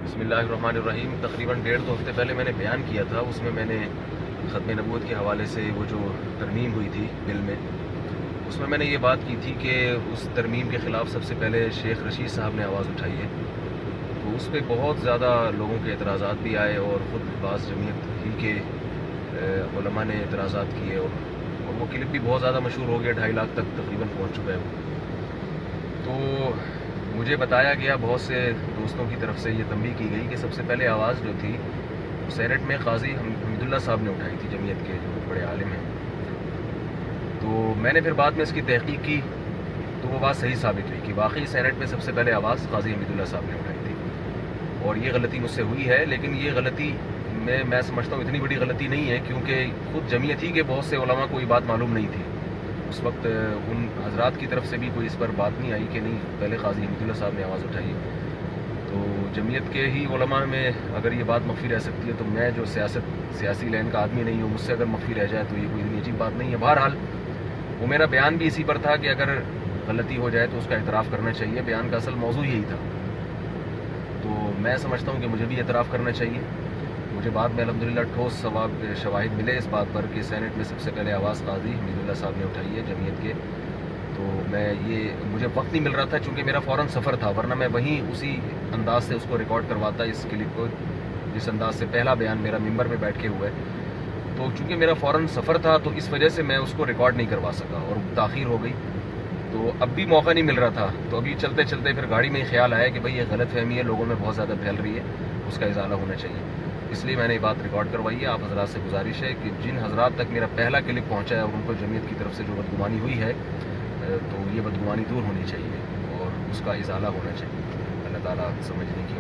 بسم اللہ الرحمن الرحیم. تقریباً 1.5 ہفتے پہلے میں نے بیان کیا تھا. اس میں میں نے ختم نبوت کے حوالے سے وہ جو ترمیم ہوئی تھی بل میں، اس میں نے یہ بات کی تھی کہ اس ترمیم کے خلاف سب سے پہلے شیخ رشید صاحب نے آواز اٹھائی ہے. تو اس پہ بہت زیادہ لوگوں کے اعتراضات بھی آئے اور خود بعض جمعیت ہی کے علماء نے اعتراضات کیے اور وہ کلپ بھی بہت زیادہ مشہور ہو گیا. 2.5 لاکھ تک تقریباً پہنچ چکا ہے وہ. تو مجھے بتایا گیا بہت سے دوستوں کی طرف سے یہ تنبیہ کی گئی کہ سب سے پہلے آواز جو تھی سینٹ میں قاضی حمید اللہ صاحب نے اٹھائی تھی، جمعیت کے جو بڑے عالم ہیں. تو میں نے پھر بعد میں اس کی تحقیق کی تو وہ بات صحیح ثابت ہوئی کہ واقعی سینٹ میں سب سے پہلے آواز قاضی حمید اللہ صاحب نے اٹھائی تھی. اور یہ غلطی مجھ سے ہوئی ہے، لیکن یہ غلطی میں سمجھتا ہوں اتنی بڑی غلطی نہیں ہے، کیونکہ خود جمعیت ہی کے بہت سے علماء کو یہ بات معلوم نہیں تھی. اس وقت ان حضرات کی طرف سے بھی کوئی اس پر بات نہیں آئی کہ نہیں پہلے قاضی حمید اللہ صاحب نے آواز اٹھائی. تو جمعیت کے ہی علماء میں اگر یہ بات مخفی رہ سکتی ہے تو میں جو سیاسی لین کا آدمی نہیں ہوں، مجھ سے اگر مخفی رہ جائے تو یہ کوئی اتنی عجیب بات نہیں ہے. بہرحال وہ میرا بیان بھی اسی پر تھا کہ اگر غلطی ہو جائے تو اس کا اعتراف کرنا چاہیے. بیان کا اصل موضوع یہی تھا. تو میں سمجھتا ہوں کہ مجھے بھی اعتراف کرنا چاہیے. مجھے بعد میں الحمدللہ ٹھوس شواہد ملے اس بات پر کہ سینٹ میں سب سے پہلے آواز قاضی حمید اللہ صاحب نے اٹھائی ہے جمعیت کے. تو مجھے وقت نہیں مل رہا تھا چونکہ میرا فوراً سفر تھا، ورنہ میں وہیں اسی انداز سے اس کو ریکارڈ کرواتا اس کلپ کو، جس انداز سے پہلا بیان میرا ممبر میں بیٹھ کے ہوا ہے. تو چونکہ میرا فوراً سفر تھا تو اس وجہ سے میں اس کو ریکارڈ نہیں کروا سکا اور تاخیر ہو گئی. تو اب بھی موقع نہیں مل رہا تھا. تو ابھی چلتے چلتے پھر گاڑی میں ہی خیال آیا کہ بھئی یہ غلط فہمی ہے، لوگوں میں بہت زیادہ پھیل رہی ہے، اس کا ازالہ ہونا چاہیے. اس لیے میں نے یہ بات ریکارڈ کروائی ہے. آپ حضرات سے گزارش ہے کہ جن حضرات تک میرا پہلا کلپ پہنچا ہے اور ان کو جمعیت کی طرف سے جو بدگمانی ہوئی ہے تو یہ بدگمانی دور ہونی چاہیے اور اس کا ازالہ ہونا چاہیے. اللہ تعالیٰ سمجھنے کی